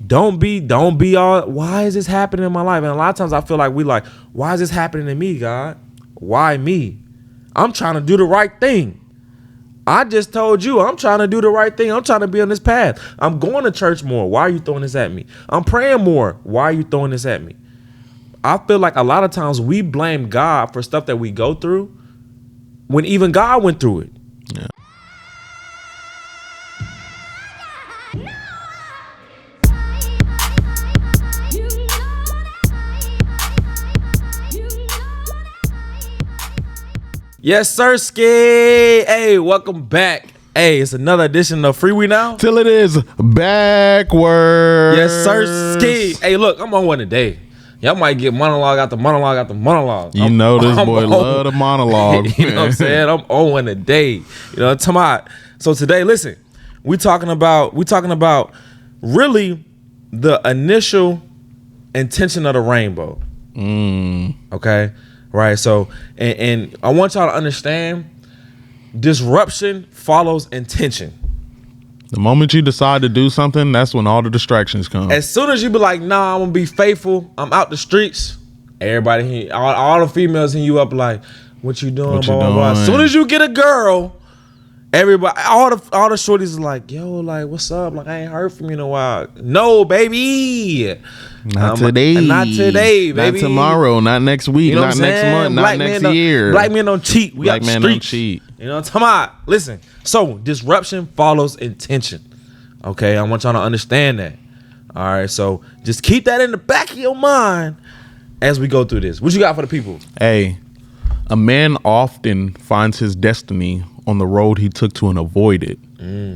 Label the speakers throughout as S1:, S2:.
S1: Don't be all, why is this happening in my life? And a lot of times I feel like why is this happening to me, God? Why me? I'm trying to do the right thing. I just told you I'm trying to do the right thing. I'm trying to be on this path. I'm going to church more. Why are you throwing this at me? I'm praying more. Why are you throwing this at me? I feel like a lot of times we blame God for stuff that we go through when even God went through it.
S2: Yeah.
S1: Yes, sir, Ski. Hey, welcome back. Hey, it's another edition of Freewenow.
S2: Till it is backwards.
S1: Yes, sir, Ski. Hey, look, I'm on one today. Y'all might get monologue after monologue after monologue.
S2: You know this boy love the monologue.
S1: You know what I'm saying? I'm on one today. You know what I'm talking about? So today, listen, we talking about really the initial intention of the rainbow. Okay? Right? So, and I want y'all to understand, disruption follows intention.
S2: The moment you decide to do something, that's when all the distractions come.
S1: As soon as you be like, nah, I'm gonna be faithful, I'm out the streets, everybody, all the females hit you up like, what you doing, blah, blah, blah. As soon as you get a girl, everybody, all the shorties is like, yo, like, what's up? Like, I ain't heard from you in a while. No, baby.
S2: Not today.
S1: Not today, baby.
S2: Not tomorrow. Not next week.
S1: You know
S2: not next month. Not next year.
S1: Black men don't cheat. We
S2: Black
S1: got
S2: men
S1: streets.
S2: don't cheat.
S1: You know what I'm talking about? Listen. So disruption follows intention. Okay, I want y'all to understand that. All right, so just keep that in the back of your mind as we go through this. What you got for the people?
S2: Hey, a man often finds his destiny on the road he took to and avoid it.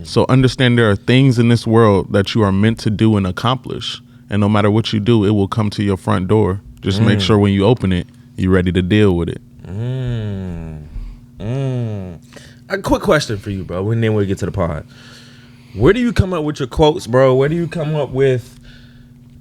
S2: So understand there are things in this world that you are meant to do and accomplish. And no matter what you do, it will come to your front door. Just make sure when you open it, you're ready to deal with it.
S1: A quick question for you, bro, and then we'll get to the pod. Where do you come up with your quotes, bro? Where do you come up with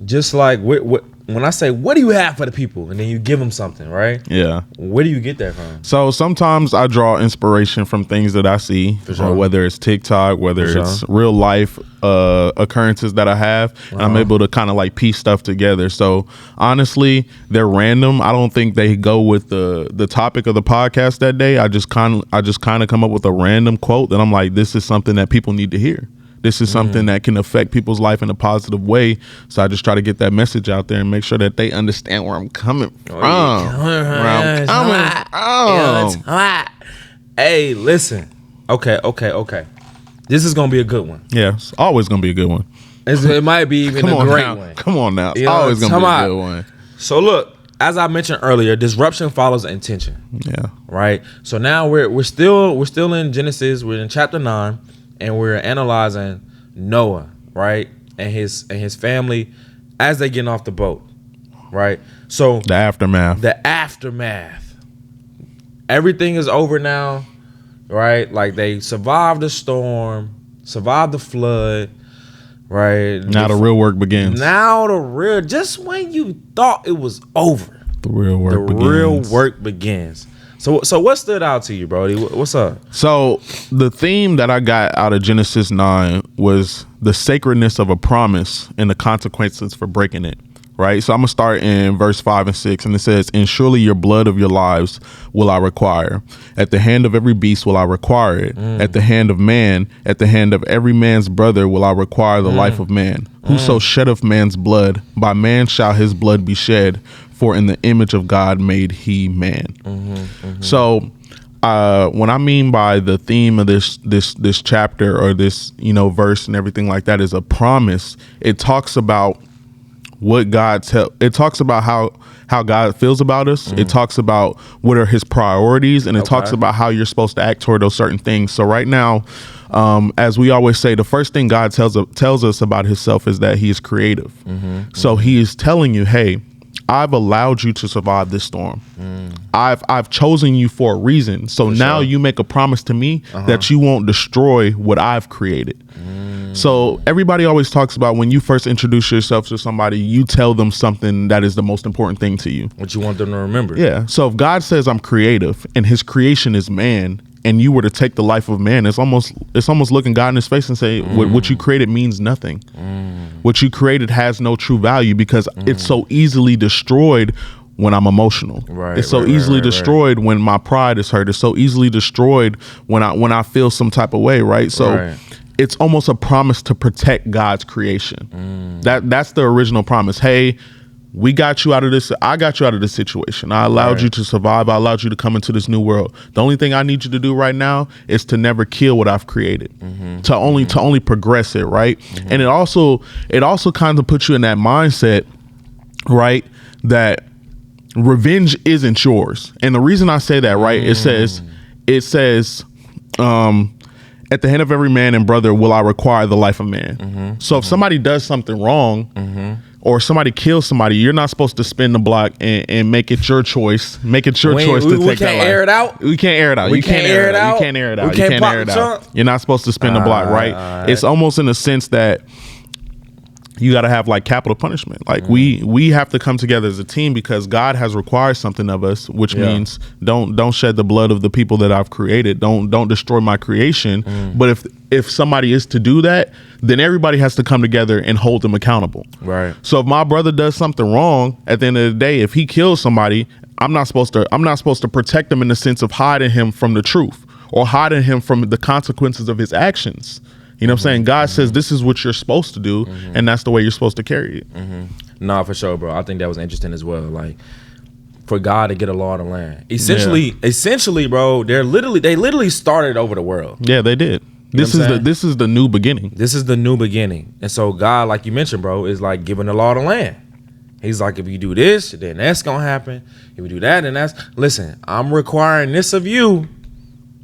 S1: just like, when I say, what do you have for the people? And then you give them something, right?
S2: Yeah.
S1: Where do you get that from?
S2: So sometimes I draw inspiration from things that I see,
S1: sure.
S2: Whether it's TikTok, whether it's real life occurrences that I have, and I'm able to kind of like piece stuff together. So honestly, they're random. I don't think they go with the topic of the podcast that day. I just kind of come up with a random quote that I'm like, this is something that people need to hear. This is something that can affect people's life in a positive way. So I just try to get that message out there and make sure that they understand where I'm coming from.
S1: Hey, listen. Okay. This is going to be a good one.
S2: Yeah, it's always going to be a good one.
S1: It might be even a great one.
S2: Come on now. It's
S1: You know,
S2: always going to be a good one.
S1: So look, as I mentioned earlier, disruption follows intention.
S2: Yeah.
S1: Right? So now we're still in Genesis. We're in chapter 9. And we're analyzing Noah, right, and his family as they getting off the boat, right? So
S2: the aftermath.
S1: Everything is over now, right? Like they survived the storm, survived the flood, right?
S2: Now the real work begins.
S1: Just when you thought it was over,
S2: the real work begins.
S1: So what stood out to you, Brody? What's up?
S2: So the theme that I got out of Genesis 9 was the sacredness of a promise and the consequences for breaking it, right? So I'm going to start in verse 5 and 6, and it says, and surely your blood of your lives will I require. At the hand of every beast will I require it. At the hand of man, at the hand of every man's brother will I require the life of man. Whoso sheddeth man's blood, by man shall his blood be shed. For in the image of God made he man. So what I mean by the theme of this chapter or this, verse and everything like that is a promise. It talks about what it talks about how God feels about us. It talks about what are his priorities, and it talks about how you're supposed to act toward those certain things. So right now, as we always say, the first thing God tells us about himself is that he is creative. So he is telling you, hey, I've allowed you to survive this storm. I've chosen you for a reason. So now you make a promise to me that you won't destroy what I've created. So everybody always talks about when you first introduce yourself to somebody, you tell them something that is the most important thing to you.
S1: What you want them to remember.
S2: Yeah. So if God says I'm creative and his creation is man, and you were to take the life of man, it's almost looking God in his face and say, what you created means nothing. What you created has no true value because it's so easily destroyed when I'm emotional. It's so easily destroyed when my pride is hurt. It's so easily destroyed when I feel some type of way, right? So it's almost a promise to protect God's creation. That's the original promise. Hey, we got you out of this. I got you out of this situation. I allowed you to survive. I allowed you to come into this new world. The only thing I need you to do right now is to never kill what I've created, to only progress it, right? And it also kind of puts you in that mindset, right, that revenge isn't yours. And the reason I say that, right, it says, at the hand of every man and brother will I require the life of man. So if somebody does something wrong, or somebody kills somebody, you're not supposed to spin the block and make it your choice. Make it your choice to take that life.
S1: We can't air it out.
S2: We can't air it out. You can't air it out. You can't air it out. You can't air it out. You're not supposed to spin the block, right? It's almost in a sense that you got to have like capital punishment. Like we have to come together as a team because God has required something of us, which means don't shed the blood of the people that I've created. Don't destroy my creation. But if somebody is to do that, then everybody has to come together and hold them accountable. Right. So if my brother does something wrong, at the end of the day, if he kills somebody, I'm not supposed to protect him in the sense of hiding him from the truth or hiding him from the consequences of his actions. You know what I'm saying? God says this is what you're supposed to do, and that's the way you're supposed to carry it.
S1: Nah, for sure, bro. I think that was interesting as well. Like, for God to get a law of the land. Essentially, bro, they literally started over the world.
S2: Yeah, they did. This is the new beginning.
S1: This is the new beginning. And so God, like you mentioned, bro, is like giving the law of the land. He's like, if you do this, then that's gonna happen. If you do that, then that's listen, I'm requiring this of you.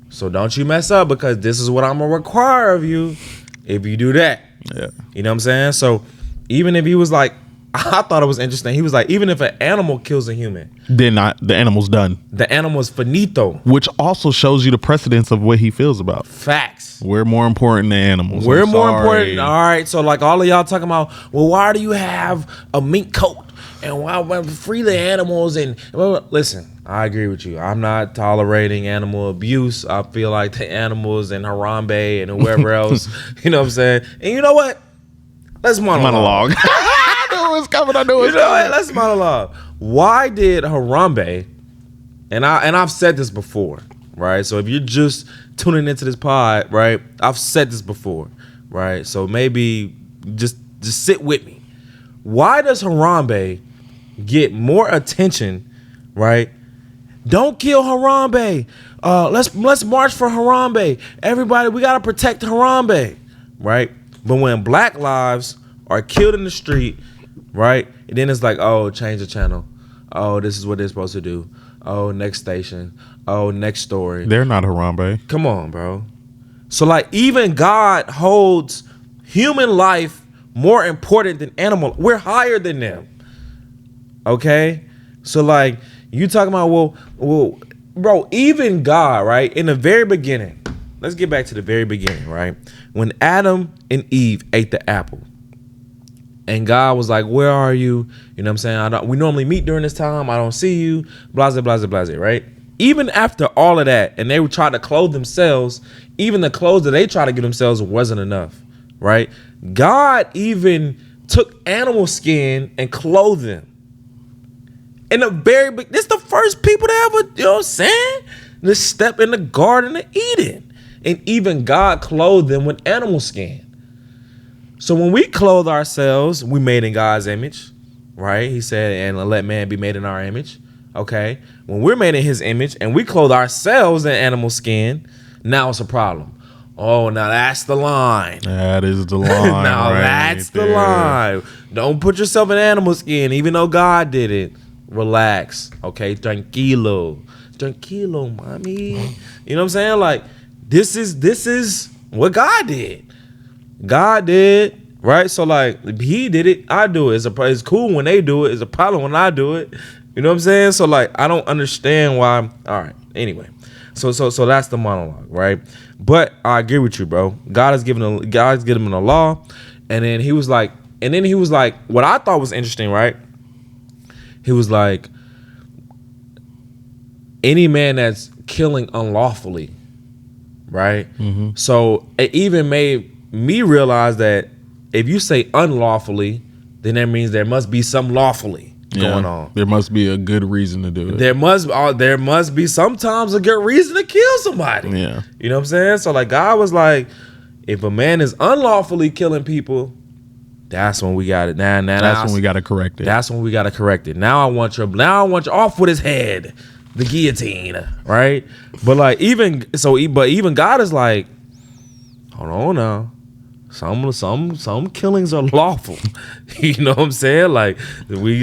S1: So don't you mess up because this is what I'm gonna require of you if you do that. Yeah. You know what I'm saying? So even if he was like, I thought it was interesting. He was like, even if an animal kills a human,
S2: then the animal's done.
S1: The animal's finito.
S2: Which also shows you the precedence of what he feels about.
S1: Facts.
S2: We're more important than animals.
S1: We're more important. All right. So like all of y'all talking about, well, why do you have a mink coat? And why free the animals? And well, listen, I agree with you. I'm not tolerating animal abuse. I feel like the animals and Harambe and whoever else, you know what I'm saying? And you know what? Let's monologue.
S2: I knew it was coming.
S1: Let's monologue. Why did Harambe, and I've said this before, right? So if you're just tuning into this pod, right? I've said this before, right? So maybe just sit with me. Why does Harambe get more attention, right? Don't kill Harambe. Let's march for Harambe. Everybody, we gotta protect Harambe, right? But when black lives are killed in the street, right? And then it's like, oh, change the channel. Oh, this is what they're supposed to do. Oh, next station. Oh, next story.
S2: They're not Harambe.
S1: Come on, bro. So like even God holds human life more important than animal. We're higher than them. Okay? So like you talking about, well, bro, even God, right? In the very beginning, let's get back to the very beginning, right? When Adam and Eve ate the apple and God was like, where are you? You know what I'm saying? We normally meet during this time. I don't see you. Blase, blase, blase, right? Even after all of that, and they would try to clothe themselves, even the clothes that they try to give themselves wasn't enough, right? God even took animal skin and clothed them. In the very big, this the first people to ever, you know what I'm saying? To step in the Garden of Eden. And even God clothed them with animal skin. So when we clothe ourselves, we made in God's image, right? He said, and let man be made in our image. Okay. When we're made in his image and we clothe ourselves in animal skin, now it's a problem. Oh, now that's the line.
S2: That is the line.
S1: Now
S2: right
S1: that's
S2: there.
S1: the line. Don't put yourself in animal skin, even though God did it. Relax. Okay. Tranquilo, mommy. You know what I'm saying? Like, this is what God did. God did, right? So like he did it, I do it. It's cool when they do it. It's a problem when I do it. You know what I'm saying? So like I don't understand why. All right. Anyway, so that's the monologue, right? But I agree with you, bro. God's given him a law, and then he was like, what I thought was interesting, right? He was like, any man that's killing unlawfully, right? So it even made me realize that if you say unlawfully, then that means there must be some lawfully going on.
S2: There must be a good reason to do it.
S1: There must be sometimes a good reason to kill somebody.
S2: Yeah.
S1: You know what I'm saying? So like God was like, if a man is unlawfully killing people, that's when we got it. That's
S2: when we got to correct it.
S1: That's when we got to correct it. Now I want you off with his head, the guillotine, right? But like even God is like, hold on now. Some killings are lawful. You know what I'm saying? Like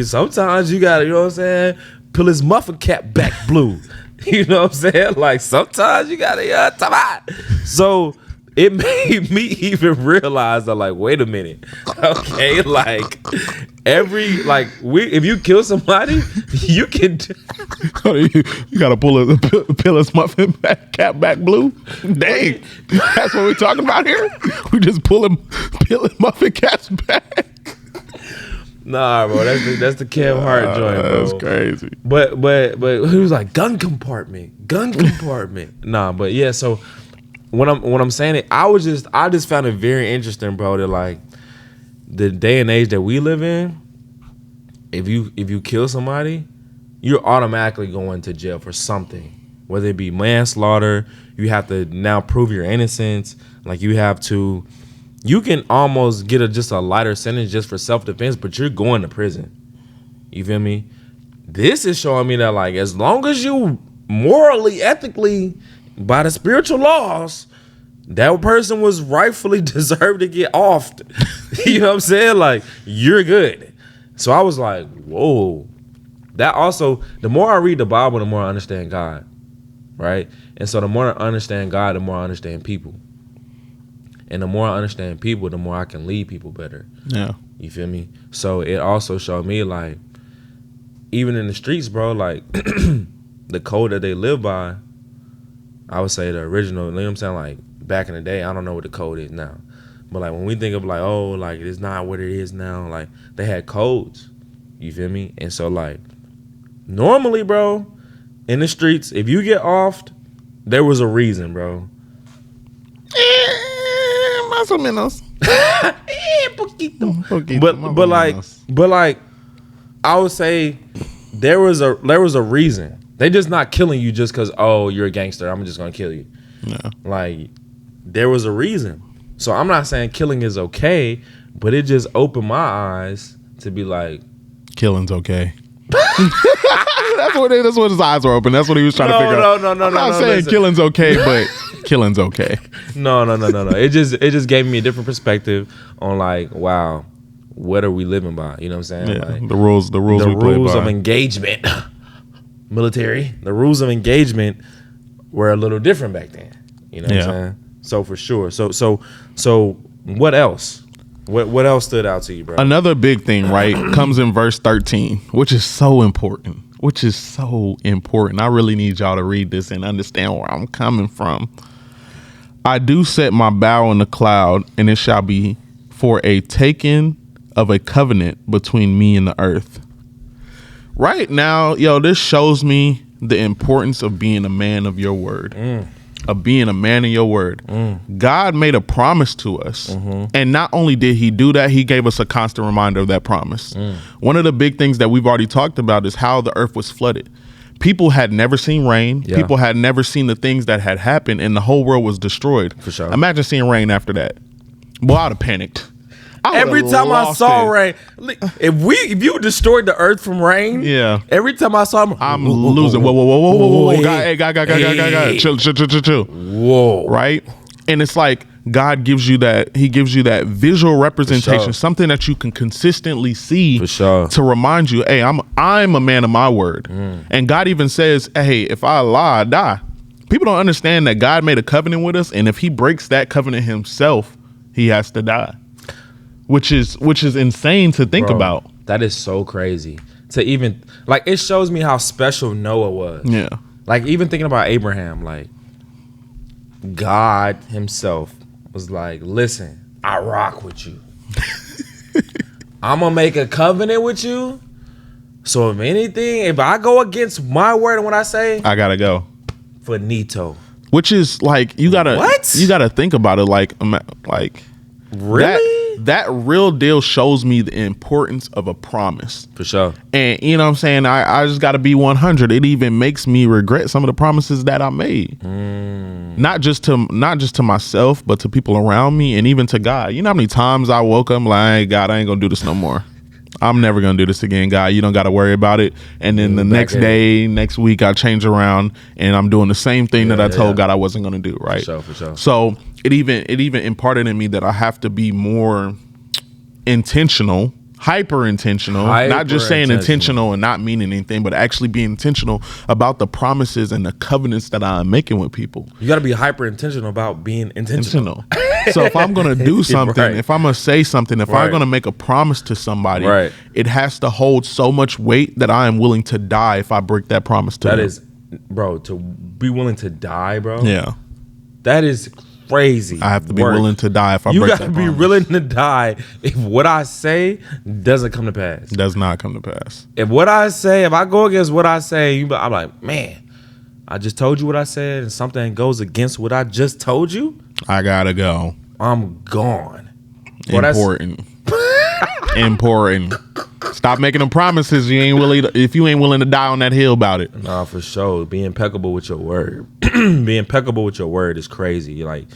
S1: sometimes you gotta, you know what I'm saying, pull his muffin cap back blue. You know what I'm saying? Like sometimes you gotta time out. So it made me even realize that, like, wait a minute. Okay, like if you kill somebody, you can
S2: you gotta pull his muffin cap back blue. Dang, that's what we're talking about here. We just peeling muffin caps back.
S1: Nah, bro, that's the Kevin Hart joint, bro.
S2: That's crazy.
S1: But he was like gun compartment. Nah, but yeah. So when I'm saying it, I just found it very interesting, bro. That like the day and age that we live in, if you kill somebody, you're automatically going to jail for something, whether it be manslaughter. You have to now prove your innocence. Like you can almost get just a lighter sentence just for self-defense, but you're going to prison. You feel me? This is showing me that, like, as long as you morally, ethically, by the spiritual laws, that person was rightfully deserved to get offed. You know what I'm saying? Like, you're good. So I was like, whoa. That also, the more I read the Bible, the more I understand God, right? And so the more I understand God, the more I understand people. And the more I understand people, the more I can lead people better.
S2: Yeah.
S1: You feel me? So it also showed me, like, even in the streets, bro, like, the code that they live by, I would say the original, you know what I'm saying? Like, back in the day, I don't know what the code is now. But, like, when we think of, like, oh, like, it's not what it is now, like, they had codes. You feel me? And so, like, normally, bro, in the streets, if you get offed, there was a reason, bro.
S2: Más o menos.
S1: But like, I would say there was a reason. They just not killing you just because, oh, you're a gangster, I'm just gonna kill you.
S2: Yeah.
S1: Like, there was a reason. So I'm not saying killing is okay, but it just opened my eyes to be like,
S2: killing's okay. That's what his eyes were open. That's what he was trying to figure out. I'm not saying killing's okay, but killing's okay.
S1: No. It just gave me a different perspective on, like, wow, what are we living by? You know what I'm saying?
S2: Yeah,
S1: like,
S2: the rules
S1: of engagement, military. The rules of engagement were a little different back then. You know what I'm saying? So for sure. So what else? What else stood out to you, bro?
S2: Another big thing, right, comes in verse 13, which is so important. I really need y'all to read this and understand where I'm coming from. I do set my bow in the cloud, and it shall be for a taking of a covenant between me and the earth. Right now, this shows me the importance of being a man of your word. Of being a man of your word. God made a promise to us. And not only did he do that, he gave us a constant reminder of that promise. One of the big things that we've already talked about is how the earth was flooded. People had never seen rain. Yeah. People had never seen the things that had happened, and the whole world was destroyed.
S1: For sure.
S2: Imagine seeing rain after that. Boy, I'd have panicked.
S1: Every time I saw rain, if you destroyed the earth from rain, every time I saw him,
S2: I'm losing. Whoa. Guy, chill.
S1: Whoa.
S2: Right? And it's like God gives you that, he gives you that visual representation, something that you can consistently see to remind you, hey, I'm a man of my word. And God even says, hey, if I lie, I die. People don't understand that God made a covenant with us, and if he breaks that covenant himself, he has to die. Which is insane to think about.
S1: That is so crazy to even, like, it shows me how special Noah was.
S2: Yeah.
S1: Like, even thinking about Abraham, like, God himself was like, listen, I rock with you. I'm gonna make a covenant with you. So if anything, if I go against my word and what I say,
S2: I gotta go.
S1: finito.
S2: Which is like you gotta think about it. Like
S1: Really?
S2: That real deal shows me the importance of a promise.
S1: For sure.
S2: And you know what I'm saying? I just gotta be 100. It even makes me regret some of the promises that I made. Not just to myself, but to people around me and even to God. You know how many times I woke up like, God, I ain't gonna do this no more. I'm never gonna do this again, God. You don't gotta worry about it. And then the next day, next week, I change around and I'm doing the same thing that I told God I wasn't gonna do. Right.
S1: For sure.
S2: So it even imparted in me that I have to be more intentional, hyper intentional, not just saying intentional and not meaning anything, but actually be intentional about the promises and the covenants that I'm making with people.
S1: You got to be hyper intentional about being intentional.
S2: So if I'm going to do something, if I'm going to say something, if I'm going to make a promise to somebody, it has to hold so much weight that I am willing to die if I break that promise to them.
S1: That is, bro, to be willing to die, bro.
S2: Yeah.
S1: That is crazy.
S2: I have to be willing to die if I break that promise.
S1: You got to be willing to die if what I say doesn't come to pass.
S2: Does not come to pass.
S1: If what I say, if I go against what I say, I'm like, man, I just told you what I said and something goes against what I just told you.
S2: I gotta go.
S1: I'm gone.
S2: Important. Important. Stop making them promises if you ain't willing to die on that hill about it.
S1: Nah, for sure. Be impeccable with your word. Be impeccable with your word is crazy. You're like,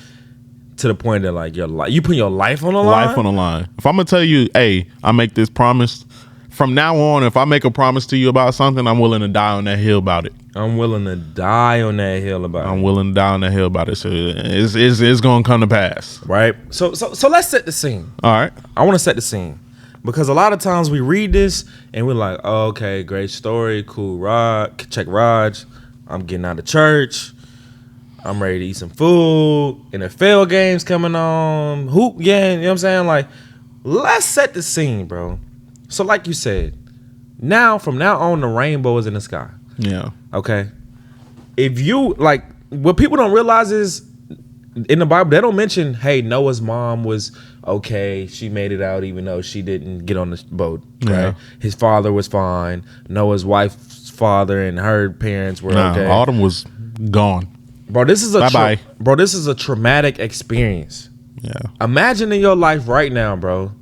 S1: to the point that like you put your life on the line.
S2: Life on the line. If I'm gonna tell you, hey, I make this promise. From now on, if I make a promise to you about something, I'm willing to die on that hill about it.
S1: I'm willing to die on that hill about it.
S2: I'm willing to die on that hill about it. So it's gonna come to pass.
S1: Right. So let's set the scene.
S2: All right.
S1: I want to set the scene. Because a lot of times we read this and we're like, oh, okay, great story, cool, check Raj. I'm getting out of church. I'm ready to eat some food. NFL games coming on. Hoop game, you know what I'm saying? Like, let's set the scene, bro. So like you said, from now on, the rainbow is in the sky.
S2: Yeah.
S1: Okay? If you, like, what people don't realize is, in the Bible, they don't mention, hey, Noah's mom was okay. She made it out even though she didn't get on the boat. Right?
S2: Yeah.
S1: His father was fine. Noah's wife's father and her parents were okay.
S2: Autumn was gone.
S1: Bro, this is
S2: Bye-bye.
S1: a traumatic experience.
S2: Yeah.
S1: Imagine in your life right now, bro.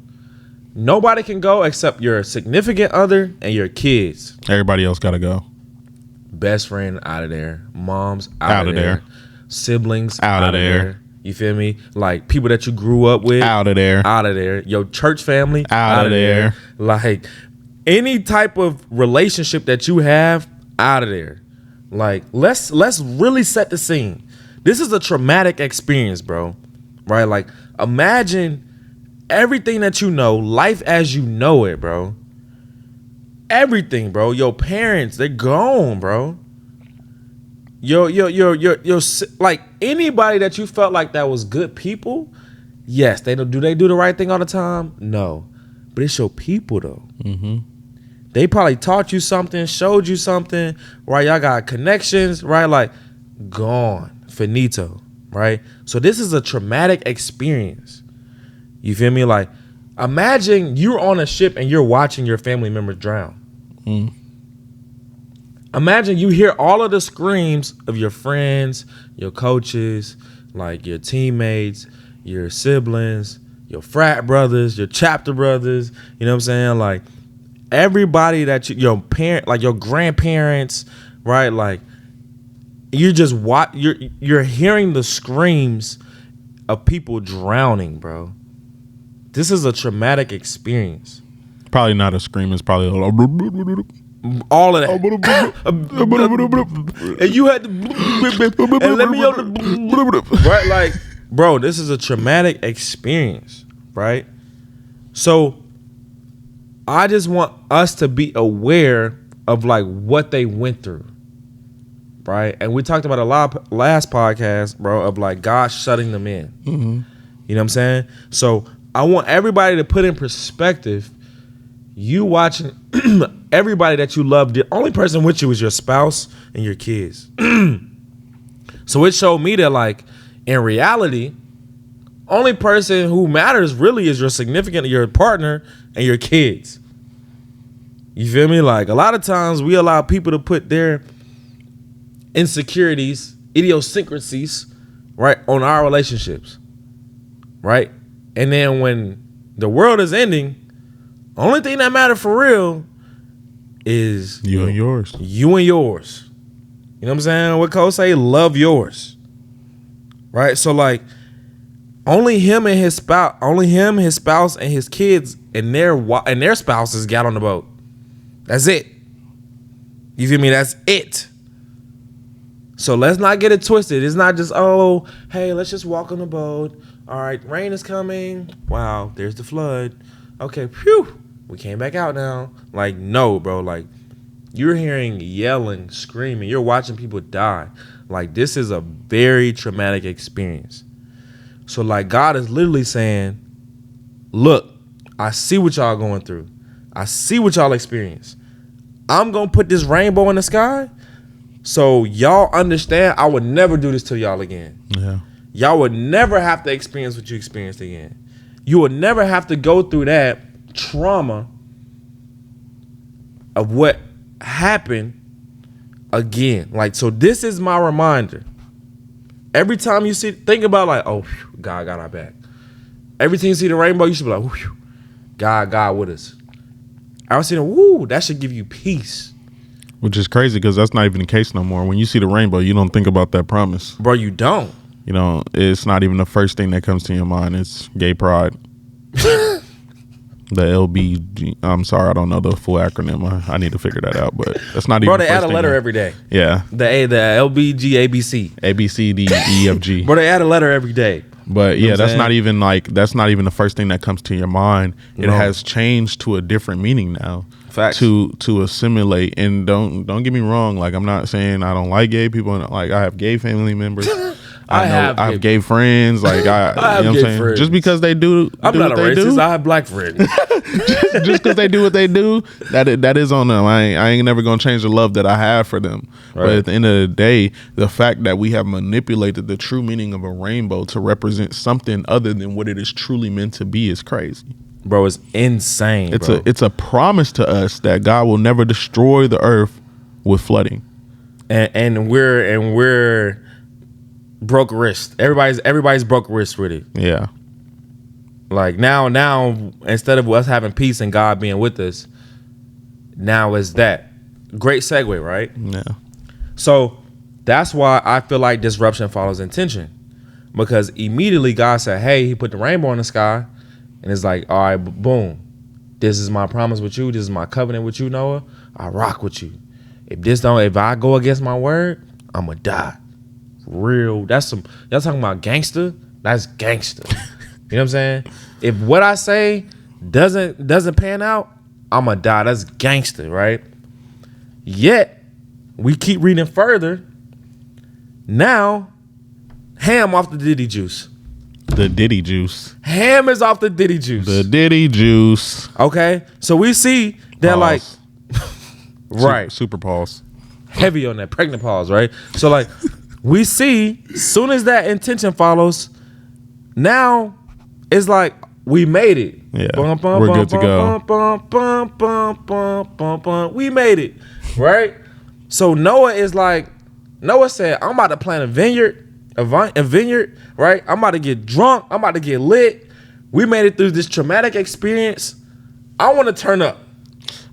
S1: Nobody can go except your significant other and your kids.
S2: Everybody else gotta go.
S1: Best friend out of there. Mom's out of there. Siblings
S2: out of there.
S1: You feel me? Like people that you grew up with
S2: out of there.
S1: Your church family
S2: out of there.
S1: Like any type of relationship that you have out of there. Like let's really set the scene. This is a traumatic experience, bro. Right? Like imagine everything that you know, life as you know it, bro. Everything, bro. Your parents, they're gone, bro. Your like anybody that you felt like that was good people, yes, do they do the right thing all the time? No, but it's your people though.
S2: Mm-hmm.
S1: They probably taught you something, showed you something, right? Y'all got connections, right? Like gone, finito, right? So this is a traumatic experience. You feel me? Like imagine you're on a ship and you're watching your family members drown.
S2: Mm.
S1: Imagine you hear all of the screams of your friends, your coaches, like your teammates, your siblings, your frat brothers, your chapter brothers, you know what I'm saying? Like everybody that your parent, like your grandparents, right? Like you're just you're hearing the screams of people drowning, bro. This is a traumatic experience.
S2: Probably not a scream, it's probably
S1: all of that. And you had to and let me right, like, bro, this is a traumatic experience, right? So I just want us to be aware of like what they went through, right? And we talked about a lot last podcast, bro, of like God shutting them in.
S2: Mm-hmm.
S1: You know what I'm saying? So I want everybody to put in perspective. You watching everybody that you love, the only person with you is your spouse and your kids. So it showed me that like in reality, only person who matters really is your significant, your partner and your kids. You feel me? Like a lot of times we allow people to put their insecurities idiosyncrasies, right, on our relationships, right? And then when the world is ending, only thing that matters for real is
S2: You and yours.
S1: You and yours. You know what I'm saying? What Cole say? Love yours. Right? So like only him, his spouse, and his kids and their spouses got on the boat. That's it. You feel me? That's it. So let's not get it twisted. It's not just, oh, hey, let's just walk on the boat. All right, rain is coming. Wow, there's the flood. Okay, phew, we came back out now. Like, no, bro. Like, you're hearing yelling, screaming. You're watching people die. Like, this is a very traumatic experience. So, like, God is literally saying, look, I see what y'all going through. I see what y'all experience. I'm going to put this rainbow in the sky so y'all understand I would never do this to y'all again.
S2: Yeah.
S1: Y'all would never have to experience what you experienced again. You would never have to go through that trauma of what happened again. Like, so this is my reminder. Every time you think about like, oh, God got our back. Every time you see the rainbow, you should be like, whew, God with us. I was saying, woo, that should give you peace.
S2: Which is crazy because that's not even the case no more. When you see the rainbow, you don't think about that promise.
S1: Bro, you don't.
S2: You know, it's not even the first thing that comes to your mind. It's gay pride. The LBG. I'm sorry, I don't know the full acronym. I need to figure that out, but that's not even.
S1: Bro, they add a letter every day.
S2: Yeah.
S1: The LBG, ABC.
S2: ABCDEFG.
S1: Bro, they add a letter every day.
S2: But
S1: You know
S2: yeah,
S1: what
S2: that's
S1: I'm
S2: not even the first thing that comes to your mind. It
S1: No.
S2: has changed to a different meaning now.
S1: Facts.
S2: To assimilate. And don't get me wrong, like I'm not saying I don't like gay people. Like I have gay family members. I have gay friends. Like I
S1: have
S2: you know what I'm
S1: gay
S2: saying?
S1: friends.
S2: Just because they do
S1: I'm not a
S2: what they
S1: racist.
S2: do,
S1: I have black friends.
S2: just because they do what they do, that is on them. I ain't never gonna change the love that I have for them.
S1: Right.
S2: But at the end of the day, the fact that we have manipulated the true meaning of a rainbow to represent something other than what it is truly meant to be is crazy.
S1: Bro, it's insane.
S2: It's a promise to us that God will never destroy the earth with flooding.
S1: And we're broke wrist. Everybody's broke wrist with it.
S2: Yeah.
S1: Like now instead of us having peace and God being with us, now is that. Great segue, right?
S2: Yeah.
S1: So that's why I feel like disruption follows intention. Because immediately God said, hey, he put the rainbow in the sky. And it's like, all right, boom. This is my promise with you. This is my covenant with you, Noah. I rock with you. If I go against my word, I'ma die. Real. Y'all talking about gangster? That's gangster. You know what I'm saying? If what I say doesn't pan out, I'ma die. That's gangster, right? Yet, we keep reading further. Now, Ham off the Diddy juice.
S2: The Diddy juice.
S1: Ham is off the Diddy juice.
S2: The Diddy juice.
S1: Okay? So we see that like right.
S2: Super pause.
S1: Heavy on that pregnant pause, right? So like we see soon as that intention follows, now it's like we made it.
S2: Yeah. We're good to go.
S1: We made it. Right? So Noah said, I'm about to plant a vineyard, right? I'm about to get drunk. I'm about to get lit. We made it through this traumatic experience. I want to turn up.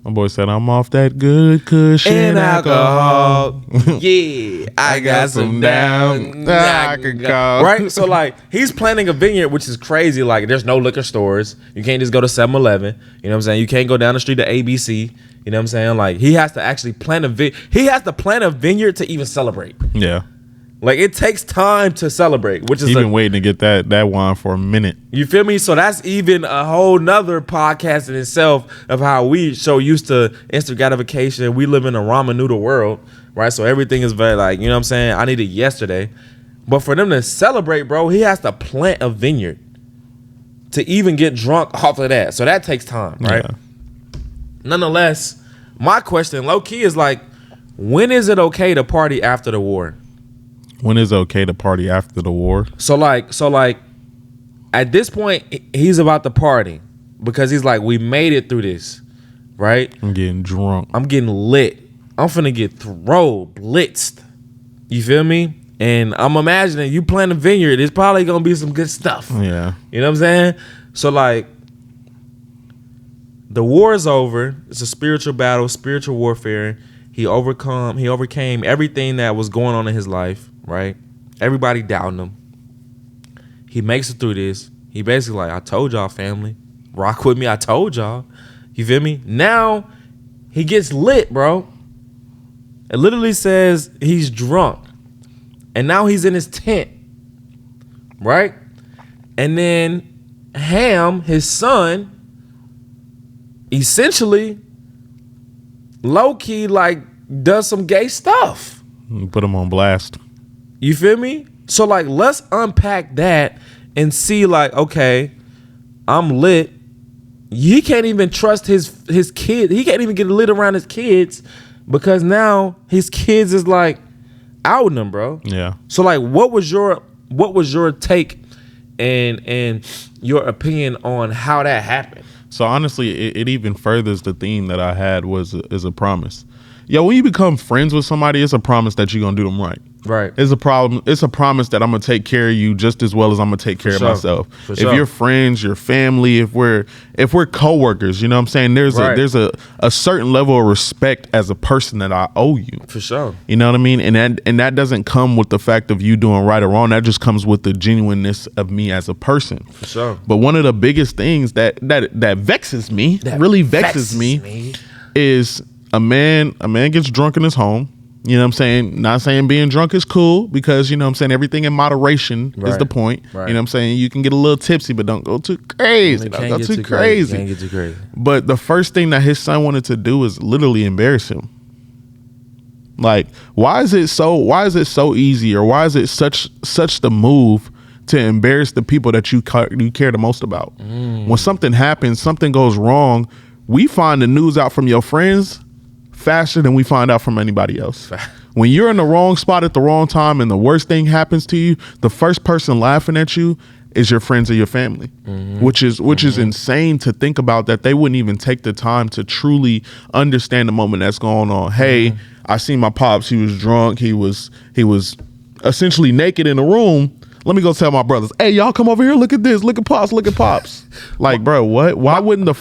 S2: My boy said, I'm off that good cushion
S1: And
S2: alcohol.
S1: Yeah, I got some down.
S2: I could go.
S1: Right? So, like, he's planting a vineyard, which is crazy. Like, there's no liquor stores. You can't just go to 7-Eleven. You know what I'm saying? You can't go down the street to ABC. You know what I'm saying? Like, he has to actually plant a vineyard to even celebrate.
S2: Yeah.
S1: Like, it takes time to celebrate, which is
S2: He's been waiting to get that wine for a minute.
S1: You feel me? So that's even a whole nother podcast in itself of how we so used to instant gratification. We live in a ramen noodle world, right? So everything is very like, you know what I'm saying? I need it yesterday. But for them to celebrate, bro, he has to plant a vineyard to even get drunk off of that. So that takes time, right?
S2: Yeah.
S1: Nonetheless, my question low key is like, when is it okay to party after the war?
S2: When is it okay to party after the war?
S1: So like at this point he's about to party because he's like, we made it through this, right?
S2: I'm getting drunk.
S1: I'm getting lit. I'm finna get blitzed. You feel me? And I'm imagining you plant a vineyard, it's probably gonna be some good stuff.
S2: Yeah.
S1: You know what I'm saying? So like, the war is over. It's a spiritual battle, spiritual warfare. He overcame everything that was going on in his life, right? Everybody doubting him. He makes it through this. He basically like, I told y'all, family. Rock with me, I told y'all. You feel me? Now, he gets lit, bro. It literally says he's drunk. And now he's in his tent, right? And then Ham, his son, essentially, low-key, like, does some gay stuff.
S2: Put him on blast.
S1: You feel me? So, like, let's unpack that and see, like, okay, I'm lit. He can't even trust his kid. He can't even get lit around his kids because now his kids is, like, outing him, bro.
S2: Yeah.
S1: So, like, what was your take and your opinion on how that happened?
S2: So honestly, it even furthers the theme that I had is a promise. Yo, when you become friends with somebody, it's a promise that you're gonna do them right.
S1: Right.
S2: It's a problem. It's a promise that I'm gonna take care of you just as well as I'm gonna take care of myself.
S1: For
S2: if
S1: sure.
S2: you're friends, your family, if we're coworkers, you know what I'm saying? There's a certain level of respect as a person that I owe you.
S1: For sure.
S2: You know what I mean? And that doesn't come with the fact of you doing right or wrong. That just comes with the genuineness of me as a person.
S1: For sure.
S2: But one of the biggest things that vexes me, really vexes me, is a man gets drunk in his home. You know what I'm saying? Not saying being drunk is cool because, you know what I'm saying, everything in moderation is the point.
S1: Right.
S2: You know what I'm saying? You can get a little tipsy, but don't go too crazy. Don't go too crazy.
S1: Can't get too crazy.
S2: But the first thing that his son wanted to do is literally embarrass him. Like, why is it so easy, or why is it such the move to embarrass the people that you care the most about? When something happens, something goes wrong, we find the news out from your friends faster than we find out from anybody else. When you're in the wrong spot at the wrong time and the worst thing happens to you, the first person laughing at you is your friends or your family, which is insane to think about, that they wouldn't even take the time to truly understand the moment that's going on. Hey, I seen my pops. He was drunk. He was essentially naked in the room. Let me go tell my brothers, hey, y'all come over here. Look at this. Look at pops. Look at pops. Like, bro, what? Why wouldn't the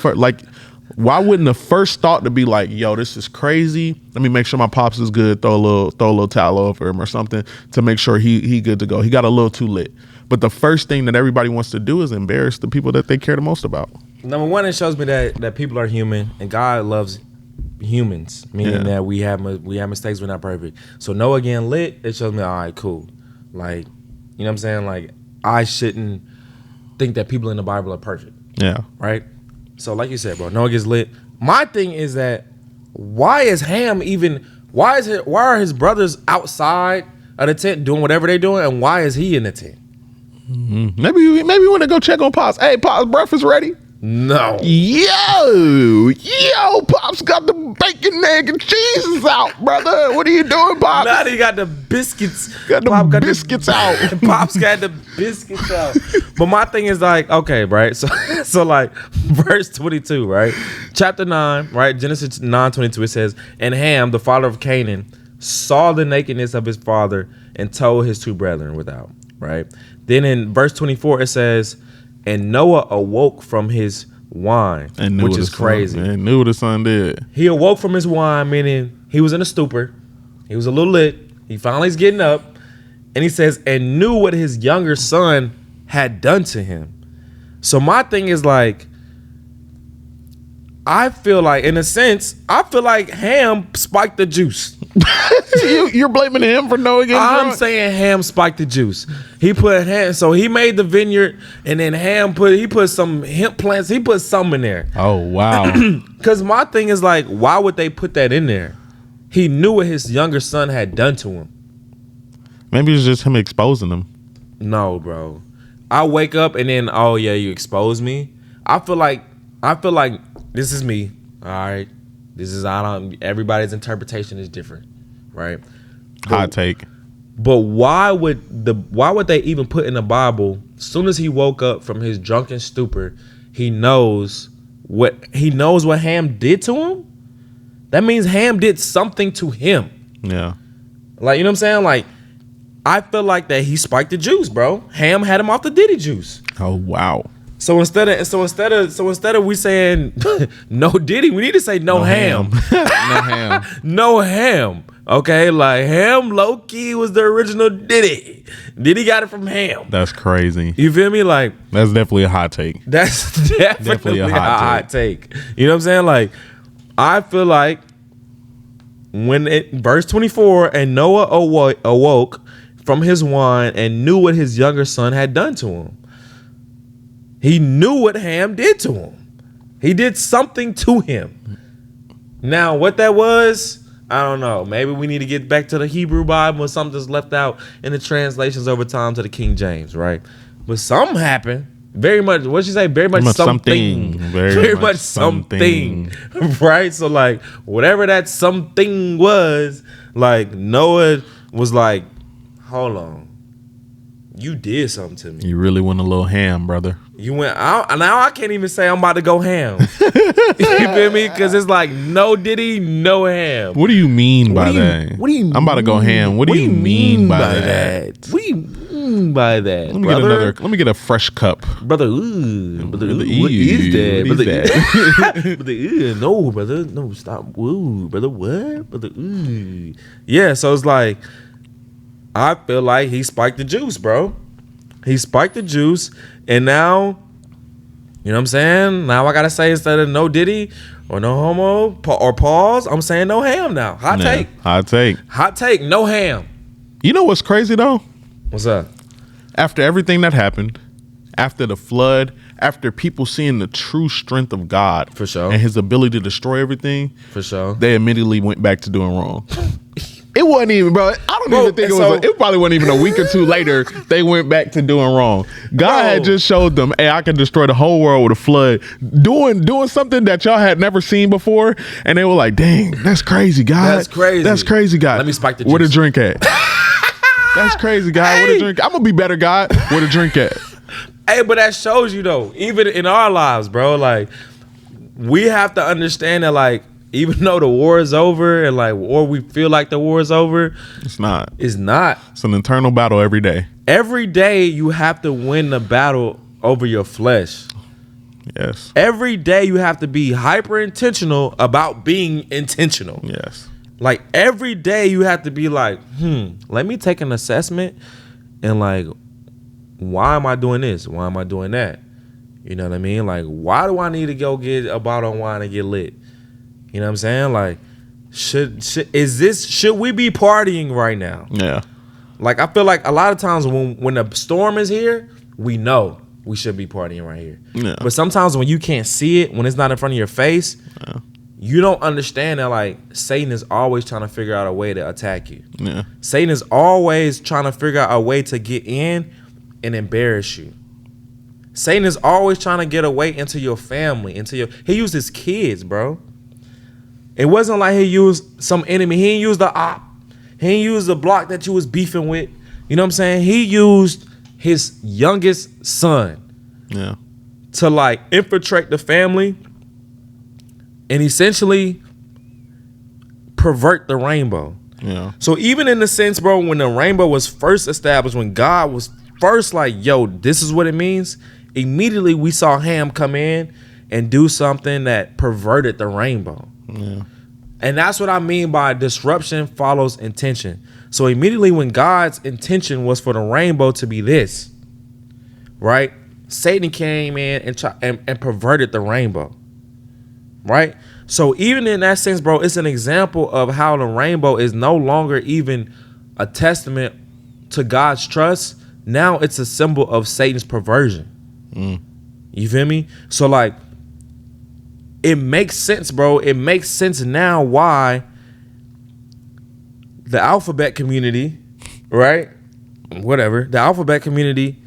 S2: first thought to be like, yo, this is crazy. Let me make sure my pops is good. Throw a little towel over him or something to make sure he good to go. He got a little too lit. But the first thing that everybody wants to do is embarrass the people that they care the most about.
S1: Number one, it shows me that people are human and God loves humans, meaning that we have mistakes, we're not perfect. So Noah getting lit, it shows me, all right, cool. Like, you know what I'm saying? Like, I shouldn't think that people in the Bible are perfect.
S2: Yeah.
S1: Right? So like you said, bro, Noah gets lit. My thing is that why are his brothers outside of the tent doing whatever they're doing, and why is he in the tent?
S2: Maybe we want to go check on Pops. Hey, Pops, breakfast ready?
S1: No.
S2: Yo, Pops got the bacon, egg, and cheese out, brother. What are you doing, Pops?
S1: Now he got the biscuits.
S2: Got the biscuits out.
S1: Pops got the biscuits out. But my thing is like, okay, right? So like verse 22, right? Chapter 9, right? Genesis 9:22, it says, and Ham, the father of Canaan, saw the nakedness of his father and told his two brethren without, right? Then in verse 24, it says, and Noah awoke from his wine, which is crazy.
S2: And knew what the son did.
S1: He awoke from his wine, meaning he was in a stupor. He was a little lit. He finally is getting up. And he says, and knew what his younger son had done to him. So my thing is like, I feel like, in a sense, Ham spiked the juice.
S2: You're blaming him for Noah getting drunk?
S1: I'm saying Ham spiked the juice. He put Ham, so he made the vineyard, and then Ham put some hemp plants. He put some in there.
S2: Oh, wow.
S1: Because my thing is like, why would they put that in there? He knew what his younger son had done to him.
S2: Maybe it's just him exposing him.
S1: No, bro. I wake up and then, oh yeah, you expose me. I feel like this is me. All right. Everybody's interpretation is different, right?
S2: Hot take.
S1: But why would they even put in the Bible, as soon as he woke up from his drunken stupor, he knows what Ham did to him? That means Ham did something to him.
S2: Yeah.
S1: Like, you know what I'm saying? Like, I feel like that he spiked the juice, bro. Ham had him off the Diddy juice.
S2: Oh wow.
S1: So instead of we saying no Diddy, we need to say no ham.
S2: No ham.
S1: No ham. Okay, like Ham low key was the original Diddy. Diddy got it from Ham.
S2: That's crazy.
S1: You feel me? Like
S2: That's definitely a hot take.
S1: that's definitely a hot take. You know what I'm saying? Like I feel like when verse 24, and Noah awoke from his wine and knew what his younger son had done to him. He knew what Ham did to him. He did something to him. Now, what that was, I don't know. Maybe we need to get back to the Hebrew Bible, or something's left out in the translations over time to the King James, right? But something happened. Very much, what'd you say? Very much something. Very much something. Right? So, like, whatever that something was, like, Noah was like, hold on. You did something to me.
S2: You really went a little ham, brother.
S1: You went out. Now I can't even say I'm about to go ham. You feel me? Because it's like no Diddy, no ham.
S2: What do you mean by that?
S1: What do you mean?
S2: I'm about to go ham. What do you mean by that?
S1: What do you mean by that?
S2: Let me get a fresh cup.
S1: Brother, what is that?
S2: What is that?
S1: Brother, no, brother. No, stop. Ooh, brother, what? Brother, ooh. Yeah, so it's like, I feel like he spiked the juice, bro. He spiked the juice, and now, you know what I'm saying? Now I gotta say, instead of no Diddy or no homo or pause, I'm saying no ham now. Hot take, no ham.
S2: You know what's crazy though?
S1: What's up?
S2: After everything that happened, after the flood, after people seeing the true strength of God,
S1: for sure,
S2: and his ability to destroy everything,
S1: for sure,
S2: they immediately went back to doing wrong. It wasn't even, bro. I don't even think it probably wasn't even a week or two later they went back to doing wrong. God had just showed them, hey, I can destroy the whole world with a flood, doing something that y'all had never seen before, and they were like, dang, that's crazy, God. That's crazy, God.
S1: Let me spike the juice.
S2: Where the drink at? That's crazy, God. Where the drink? I'm gonna be better, God. Where the drink at?
S1: Hey, but that shows you though, even in our lives, bro, like we have to understand that, like, even though the war is over and like, or we feel like the war is over,
S2: it's not.
S1: It's not.
S2: It's an internal battle every day.
S1: Every day you have to win the battle over your flesh.
S2: Yes.
S1: Every day you have to be hyper intentional about being intentional.
S2: Yes.
S1: Like every day you have to be like, let me take an assessment and like, why am I doing this? Why am I doing that? You know what I mean? Like, why do I need to go get a bottle of wine and get lit? You know what I'm saying? Like, should we be partying right now?
S2: Yeah.
S1: Like, I feel like a lot of times when the storm is here, we know we should be partying right here.
S2: Yeah.
S1: But sometimes when you can't see it, when it's not in front of your face, you don't understand that, like, Satan is always trying to figure out a way to attack you.
S2: Yeah.
S1: Satan is always trying to figure out a way to get in and embarrass you. Satan is always trying to get a way into your family, he used his kids, bro. It wasn't like he used some enemy. He didn't use the op. He didn't use the block that you was beefing with. You know what I'm saying? He used his youngest son to like infiltrate the family and essentially pervert the rainbow.
S2: Yeah.
S1: So even in the sense, bro, when the rainbow was first established, when God was first like, yo, this is what it means, immediately we saw Ham come in and do something that perverted the rainbow.
S2: Yeah.
S1: And that's what I mean by disruption follows intention. So immediately when God's intention was for the rainbow to be this, right? Satan came in and perverted the rainbow, right? So even in that sense, bro, it's an example of how the rainbow is no longer even a testament to God's trust. Now it's a symbol of Satan's perversion. You feel me? So like, it makes sense, bro. It makes sense now why the alphabet community, right? Whatever. The alphabet community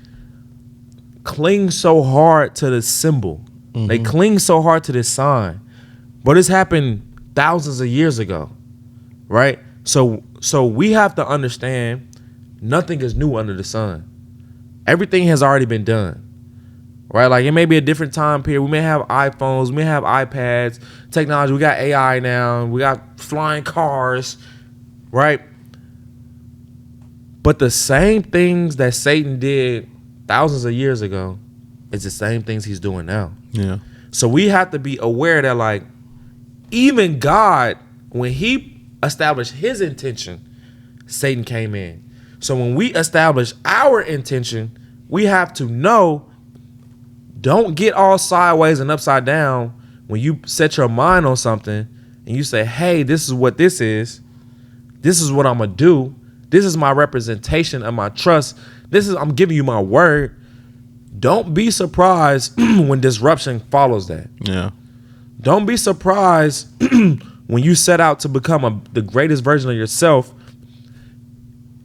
S1: clings so hard to the symbol. They cling so hard to this sign. But it's happened thousands of years ago, right? So we have to understand nothing is new under the sun. Everything has already been done. Right, like it may be a different time period. We may have iPhones, we may have iPads, technology. We got AI now. We got flying cars, right? But the same things that Satan did thousands of years ago is the same things he's doing now.
S2: Yeah.
S1: So we have to be aware that, like, even God, when he established his intention, Satan came in. So when we establish our intention, we have to know, don't get all sideways and upside down when you set your mind on something and you say, hey, this is what this is. This is what I'm going to do. This is my representation of my trust. I'm giving you my word. Don't be surprised when disruption follows that.
S2: Yeah.
S1: Don't be surprised when you set out to become the greatest version of yourself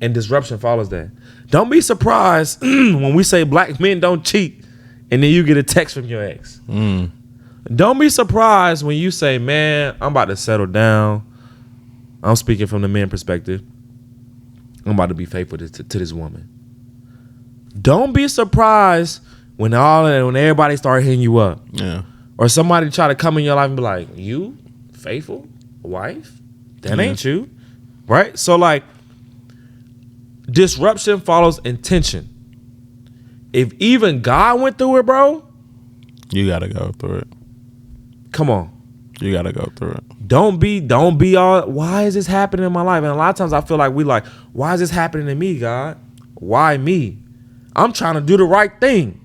S1: and disruption follows that. Don't be surprised when we say black men don't cheat and then you get a text from your ex. Don't be surprised when you say, man, I'm about to settle down. I'm speaking from the man perspective. I'm about to be faithful to this woman. Don't be surprised when everybody start hitting you up.
S2: Yeah.
S1: Or somebody try to come in your life and be like, you faithful wife? That ain't you. Right? So, like, disruption follows intention. If even God went through it, bro,
S2: you gotta go through it.
S1: Come on.
S2: You gotta go through it.
S1: Don't be all, why is this happening in my life? And a lot of times I feel like why is this happening to me, God? Why me? I'm trying to do the right thing.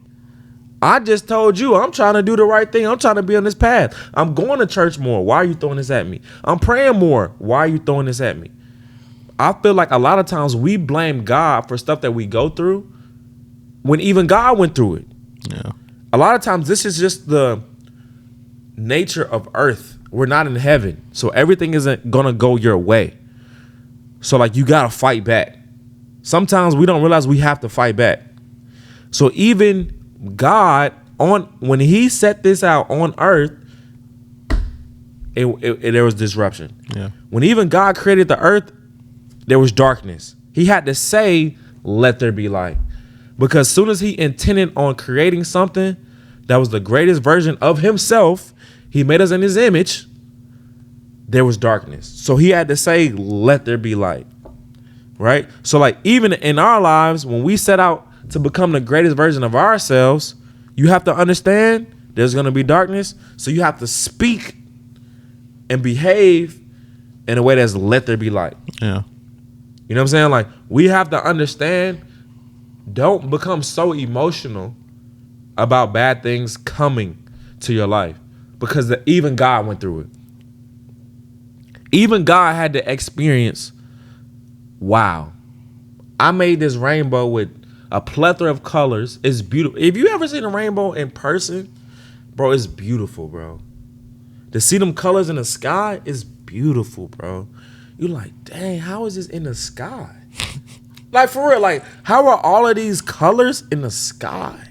S1: I just told you I'm trying to do the right thing. I'm trying to be on this path. I'm going to church more. Why are you throwing this at me? I'm praying more. Why are you throwing this at me? I feel like a lot of times we blame God for stuff that we go through when even God went through it.
S2: Yeah.
S1: A lot of times this is just the nature of earth. We're not in heaven. So everything isn't going to go your way. So, like, you got to fight back. Sometimes we don't realize we have to fight back. So even God, when he set this out on earth, there was disruption.
S2: Yeah.
S1: When even God created the earth, there was darkness. He had to say, let there be light. Because as soon as he intended on creating something that was the greatest version of himself, he made us in his image, there was darkness. So he had to say, let there be light. Right? So, like, even in our lives, when we set out to become the greatest version of ourselves, you have to understand there's going to be darkness. So you have to speak and behave in a way that's let there be light.
S2: Yeah.
S1: You know what I'm saying? Like, we have to understand, don't become so emotional about bad things coming to your life, because even God went through it. Even God had to experience, wow, I made this rainbow with a plethora of colors. It's beautiful. If you ever seen a rainbow in person, bro, it's beautiful, bro. To see them colors in the sky is beautiful, bro. You're like, dang, how is this in the sky? Like, for real, like, how are all of these colors in the sky?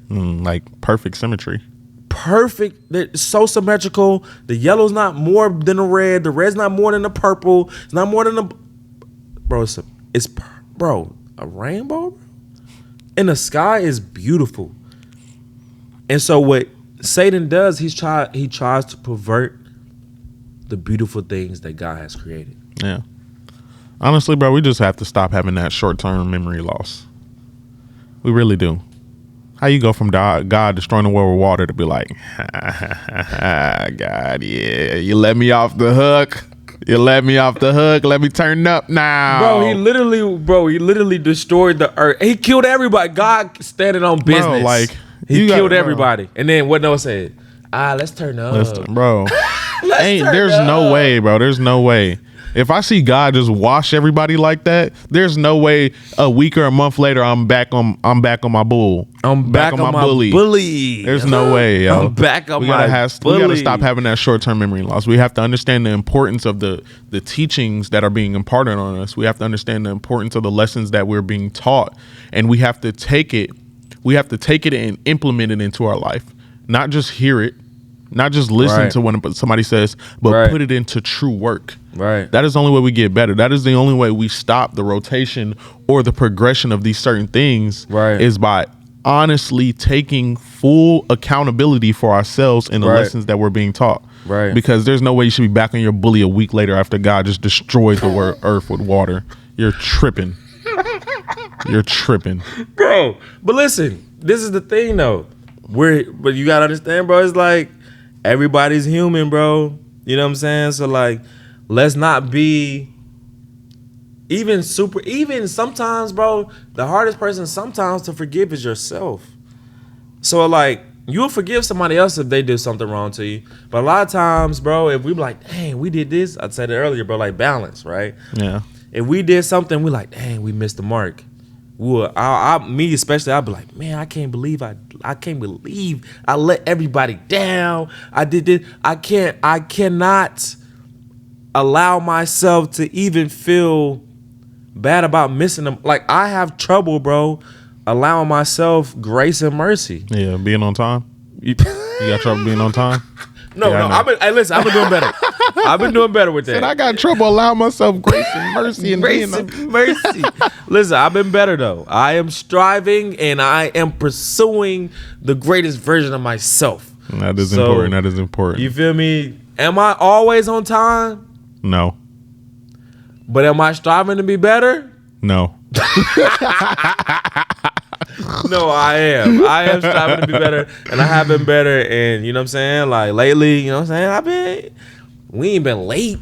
S2: Like perfect symmetry.
S1: Perfect. They're so symmetrical. The yellow's not more than the red. The red's not more than the purple. It's not more than the... Bro, bro, a rainbow, bro? In the sky is beautiful. And so what Satan does, he tries to pervert the beautiful things that God has created.
S2: Yeah. Honestly, bro, we just have to stop having that short-term memory loss. We really do. How you go from God destroying the world with water to be like, God, yeah, you let me off the hook. You let me off the hook. Let me turn up now.
S1: Bro, he literally destroyed the earth. He killed everybody. God standing on business.
S2: Bro, like,
S1: he killed everybody. And then what Noah said? Let's turn up.
S2: Bro. There's no way, bro. There's no way. If I see God just wash everybody like that, there's no way a week or a month later I'm back on my bull.
S1: I'm back on my bully.
S2: There's no way, yo.
S1: I'm back on
S2: we
S1: my bully.
S2: We gotta stop having that short-term memory loss. We have to understand the importance of the teachings that are being imparted on us. We have to understand the importance of the lessons that we're being taught, and we have to take it. We have to take it and implement it into our life, not just hear it, not just listen to when somebody says, but put it into true work.
S1: Right.
S2: That is the only way we get better. That is the only way we stop the rotation or the progression of these certain things.
S1: Right.
S2: Is by honestly taking full accountability for ourselves and the lessons that we're being taught.
S1: Right.
S2: Because there's no way you should be back on your bully a week later after God just destroyed the earth with water. You're tripping. You're tripping.
S1: Bro. But listen, this is the thing though. But you gotta understand, bro, it's like everybody's human, bro. You know what I'm saying? So like, let's not be even sometimes, bro, the hardest person sometimes to forgive is yourself. So like, you'll forgive somebody else if they do something wrong to you. But a lot of times, bro, if we be like, dang, we did this, I said it earlier, bro, like balance, right?
S2: Yeah.
S1: If we did something, we like, dang, we missed the mark. Me especially, I'd be like, man, I can't believe I let everybody down. I did this. I cannot allow myself to even feel bad about missing them. Like, I have trouble, bro, allowing myself grace and mercy.
S2: Yeah, being on time. You got trouble being on time?
S1: No. I've been doing better. I've been doing better with that.
S2: And I got trouble allowing myself grace and mercy and
S1: grace and mercy. Listen, I've been better though. I am striving and I am pursuing the greatest version of myself.
S2: That is important. That is important.
S1: You feel me? Am I always on time?
S2: No.
S1: But am I striving to be better?
S2: No.
S1: No, I am. I am striving to be better, and I have been better. And you know what I'm saying? Like lately, you know what I'm saying? We ain't been late.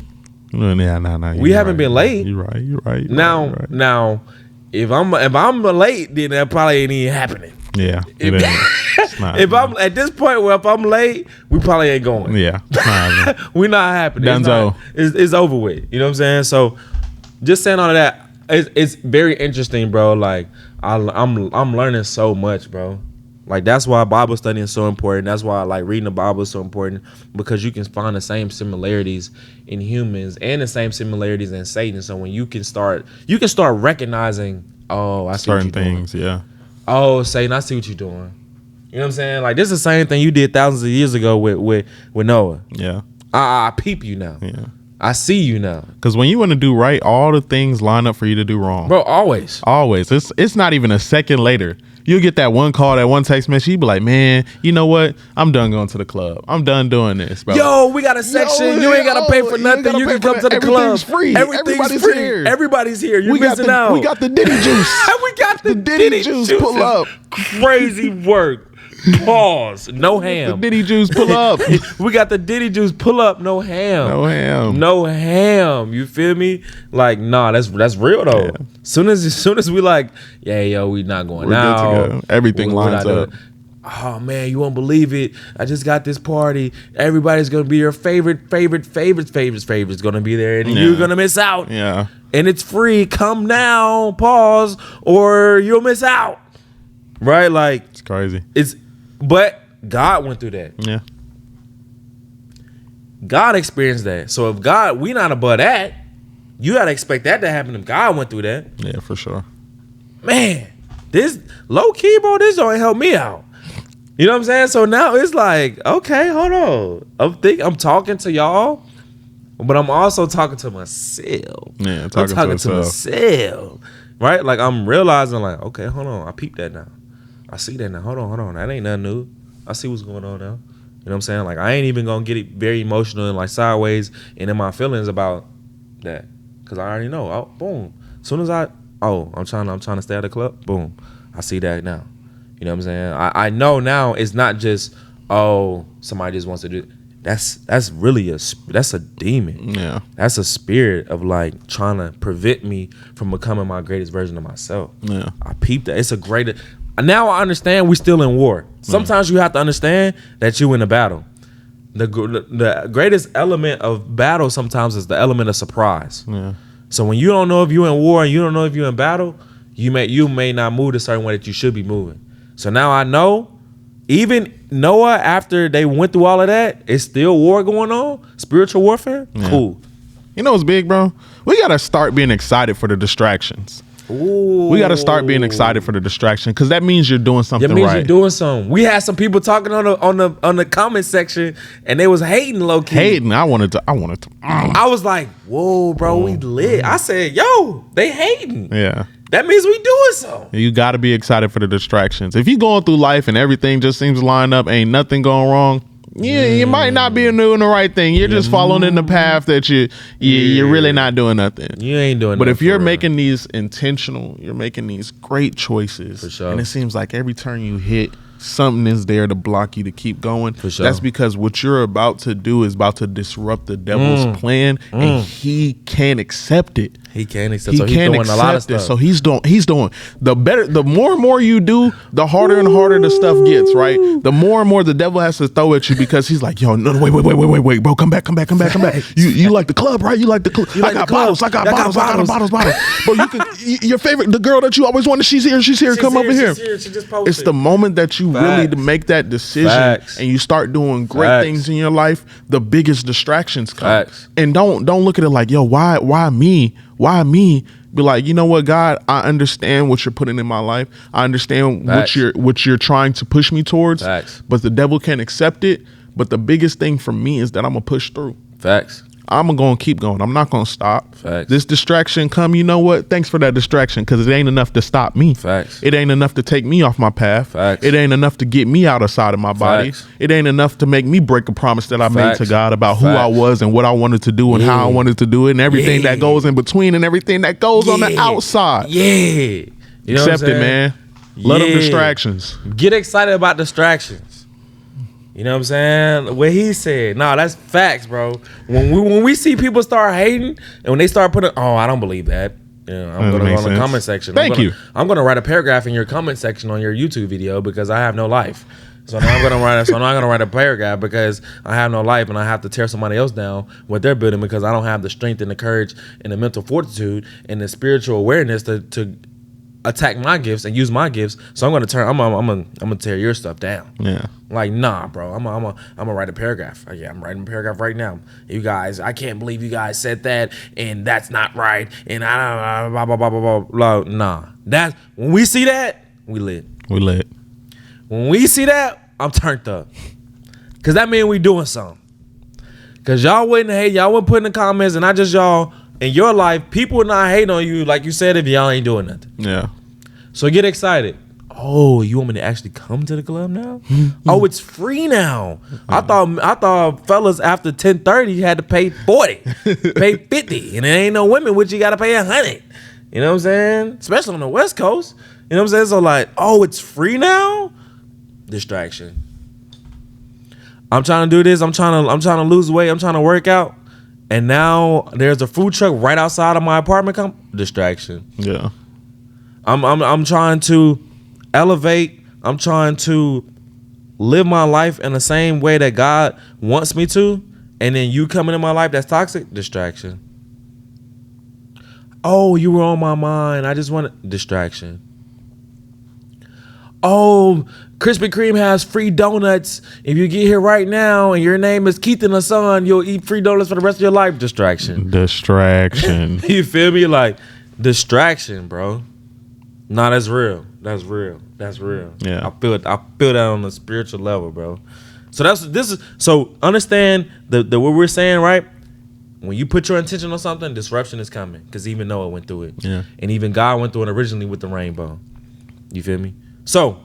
S2: Yeah,
S1: we haven't been late.
S2: You're right.
S1: Now, if I'm late, then that probably ain't even happening.
S2: Yeah.
S1: If I'm at this point where if I'm late, we probably ain't going.
S2: Yeah.
S1: We're not happening.
S2: Dunzo.
S1: It's over with. You know what I'm saying? So just saying all of that, it's very interesting, bro. Like I'm learning so much, bro. Like that's why Bible studying is so important. That's why like reading the Bible is so important, because you can find the same similarities in humans and the same similarities in Satan. So when you can start recognizing, oh, I see
S2: certain things, yeah.
S1: Oh, Satan, I see what you're doing. You know what I'm saying? Like this is the same thing you did thousands of years ago with Noah.
S2: Yeah.
S1: I peep you now.
S2: Yeah.
S1: I see you now.
S2: Because when you want to do right, all the things line up for you to do wrong.
S1: Bro, always.
S2: It's not even a second later. You'll get that one call, that one text message. You be like, man, you know what? I'm done going to the club. I'm done doing this, bro.
S1: Yo, we got a section. You ain't got to pay for nothing. You can come to the club.
S2: Everything's free.
S1: Everything's free.
S2: Here.
S1: Everybody's here. You're missing out.
S2: We got the Diddy juice.
S1: We got the Diddy juice.
S2: Pull up.
S1: Crazy work. Pause. No ham.
S2: The Diddy juice pull up.
S1: We got the Diddy juice pull up. No ham.
S2: No ham.
S1: You feel me? Like, nah, that's real though. Yeah. Soon as we like, yeah, yo, we not going
S2: We're
S1: now.
S2: Good to go. Everything lines up.
S1: Oh man, you won't believe it. I just got this party. Everybody's gonna be your favorites gonna be there, and you're gonna miss out.
S2: Yeah.
S1: And it's free. Come now. Pause, or you'll miss out. Right? Like
S2: it's crazy.
S1: But God went through that.
S2: Yeah.
S1: God experienced that. So if God, we not above that, you gotta expect that to happen if God went through that.
S2: Yeah, for sure.
S1: Man, this low key, bro, this don't help me out. You know what I'm saying? So now it's like, okay, hold on. I'm talking to y'all, but I'm also talking to myself.
S2: Yeah,
S1: I'm talking to myself. Right? Like I'm realizing, like, okay, hold on, I peeped that now. I see that now. Hold on. That ain't nothing new. I see what's going on now. You know what I'm saying? Like I ain't even gonna get it very emotional and like sideways and in my feelings about that, cause I already know. Oh, boom. As soon as I'm trying to stay at the club. Boom. I see that now. You know what I'm saying? I know now it's not just somebody just wants to do. That's really that's a demon.
S2: Yeah.
S1: That's a spirit of like trying to prevent me from becoming my greatest version of myself.
S2: Yeah.
S1: I peeped that. It's a greater. Now I understand we still in war. Sometimes you have to understand that you in a battle. The greatest element of battle sometimes is the element of surprise.
S2: Yeah.
S1: So when you don't know if you're in war and you don't know if you're in battle, you may not move a certain way that you should be moving. So now I know, even Noah, after they went through all of that, it's still war going on, spiritual warfare. Yeah. Cool.
S2: You know what's big, bro? We gotta start being excited for the distractions.
S1: Ooh.
S2: We got to start being excited for the distraction, because that means you're doing something right.
S1: That means you're doing something. We had some people talking on the comment section, and they was hating low key.
S2: Hating. I wanted to.
S1: I was like, whoa, bro, we lit. I said, yo, they hating.
S2: Yeah.
S1: That means we doing something.
S2: You got to be excited for the distractions. If you going through life and everything just seems to line up, ain't nothing going wrong, you might not be doing the right thing. You're just following in the path that you're really not doing nothing.
S1: You ain't doing.
S2: But if you're making these intentional, you're making these great choices,
S1: for sure.
S2: And it seems like every turn you hit, something is there to block you to keep going.
S1: For sure.
S2: That's because what you're about to do is about to disrupt the devil's plan, and he can't accept it.
S1: He can't accept. So he's doing a lot of stuff.
S2: So he's doing the more and more you do, the harder and harder the stuff gets, right? The more and more the devil has to throw at you, because he's like, yo, no, wait, bro, come back. You like the club, right? You like the club. I got bottles. Bro, your favorite, the girl that you always wanted, she's here. Come over here.
S1: She just posted.
S2: It's the moment that you really make that decision and you start doing great things in your life, the biggest distractions come. And don't look at it like, yo, why me? Why me? Be like, you know what, God, I understand what you're putting in my life. I understand what you're trying to push me towards. But the devil can't accept it. But the biggest thing for me is that I'm gonna push through. I'm going to keep going. I'm not going to stop. This distraction come, you know what? Thanks for that distraction, because it ain't enough to stop me. It ain't enough to take me off my path. It ain't enough to get me outside of my body. It ain't enough to make me break a promise that I made to God about who I was and what I wanted to do and how I wanted to do it and everything that goes in between and everything that goes on the outside.
S1: You know
S2: Accept it, man. Let them distractions.
S1: Get excited about distractions. You know what I'm saying? What he said. Nah, that's facts, bro. When we see people start hating and when they start putting, oh, I don't believe that. You know, I'm going to go in the comment section. I'm going to write a paragraph in your comment section on your YouTube video because I have no life. So now I'm gonna write a paragraph because I have no life and I have to tear somebody else down what they're building because I don't have the strength and the courage and the mental fortitude and the spiritual awareness to attack my gifts and use my gifts. So I'm gonna tear your stuff down.
S2: Yeah.
S1: Like, nah, bro. I'm gonna write a paragraph. Yeah, I'm writing a paragraph right now. You guys, I can't believe you guys said that, and that's not right. And I blah blah blah blah blah. Nah, that's when we see that, we lit. When we see that, I'm turned up, cause that means we doing something. Cause y'all wouldn't hate, y'all wouldn't put in the comments, and not just y'all. In your life, people would not hate on you, like you said, if y'all ain't doing nothing.
S2: Yeah.
S1: So get excited. Oh, you want me to actually come to the club now? Oh, it's free now. I thought fellas after 10:30 had to pay 40, pay 50, and there ain't no women which you got to pay 100. You know what I'm saying? Especially on the West Coast. You know what I'm saying? So like, oh, it's free now? Distraction. I'm trying to do this. I'm trying to lose weight. I'm trying to work out. And now there's a food truck right outside of my apartment. Distraction.
S2: Yeah.
S1: I'm trying to elevate. I'm trying to live my life in the same way that God wants me to. And then you coming in my life that's toxic. Distraction. Oh, you were on my mind. I just want distraction. Oh, Krispy Kreme has free donuts. If you get here right now and your name is Keith and the Son, you'll eat free donuts for the rest of your life. Distraction. You feel me? Like, distraction, bro. Nah, that's real. That's real.
S2: Yeah.
S1: I feel that on a spiritual level, bro. So understand the what we're saying, right? When you put your intention on something, disruption is coming. Because even Noah went through it.
S2: Yeah.
S1: And even God went through it originally with the rainbow. You feel me? So,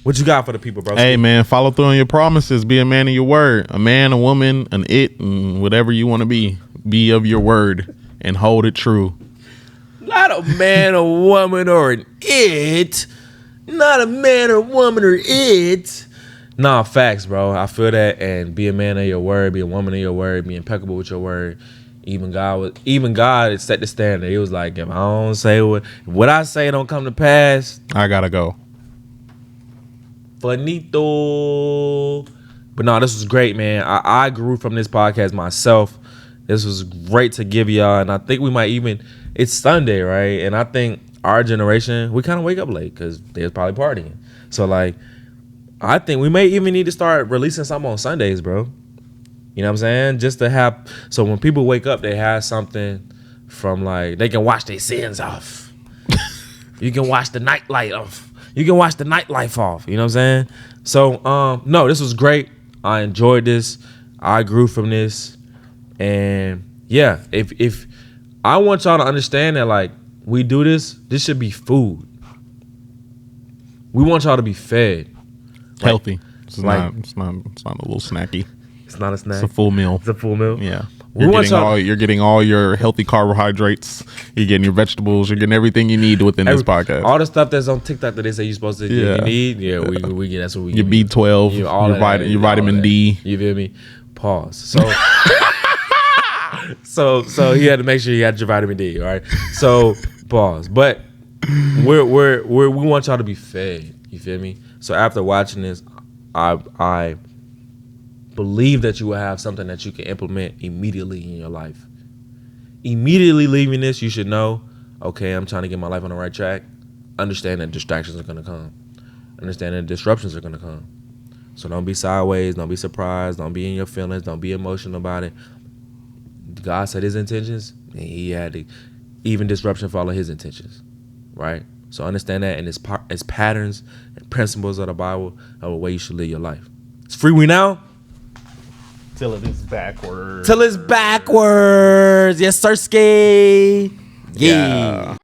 S1: what you got for the people, bro?
S2: Hey, man, follow through on your promises. Be a man of your word. A man, a woman, an it, and whatever you want to be. Be of your word and hold it true.
S1: Not a man, a woman, or an it. Not a man or woman or it. Nah, facts, bro. I feel that. And be a man of your word. Be a woman of your word. Be impeccable with your word. Even God set the standard. He was like, if I don't say what I say don't come to pass,
S2: I gotta go.
S1: Finito. But no, this was great, man. I grew from this podcast myself. This was great to give y'all. And I think we might even, it's Sunday, right? And I think our generation, we kind of wake up late because they're probably partying. So like, I think we may even need to start releasing something on Sundays, bro. You know what I'm saying? Just to have, so when people wake up, they have something from like, they can wash their sins off. You can wash the nightlight off. You can wash the nightlife off. You know what I'm saying? So, no, this was great. I enjoyed this. I grew from this. And yeah, if I want y'all to understand that like we do this should be food. We want y'all to be fed.
S2: Healthy. It's not a little snacky.
S1: It's not a snack.
S2: It's a full meal.
S1: It's a full meal.
S2: Yeah. You're getting all your healthy carbohydrates. You're getting your vegetables. You're getting everything you need within this podcast.
S1: All the stuff that's on TikTok that they say you're supposed to you need. Yeah, we get that's what we
S2: your
S1: get.
S2: B12, your vitamin D.
S1: You feel me? Pause. So he had to make sure you got your vitamin D. All right. So pause. But we want y'all to be fed. You feel me? So after watching this, I believe that you will have something that you can implement immediately in your life. Immediately leaving this, you should know, okay, I'm trying to get my life on the right track. Understand that distractions are going to come. Understand that disruptions are going to come. So don't be sideways. Don't be surprised. Don't be in your feelings. Don't be emotional about it. God said his intentions, and he had to even disruption follow his intentions, right? So understand that, and it's patterns and principles of the Bible of the way you should live your life. It's Freewenow.
S2: Till it is backwards.
S1: Yes, sirski. Yeah.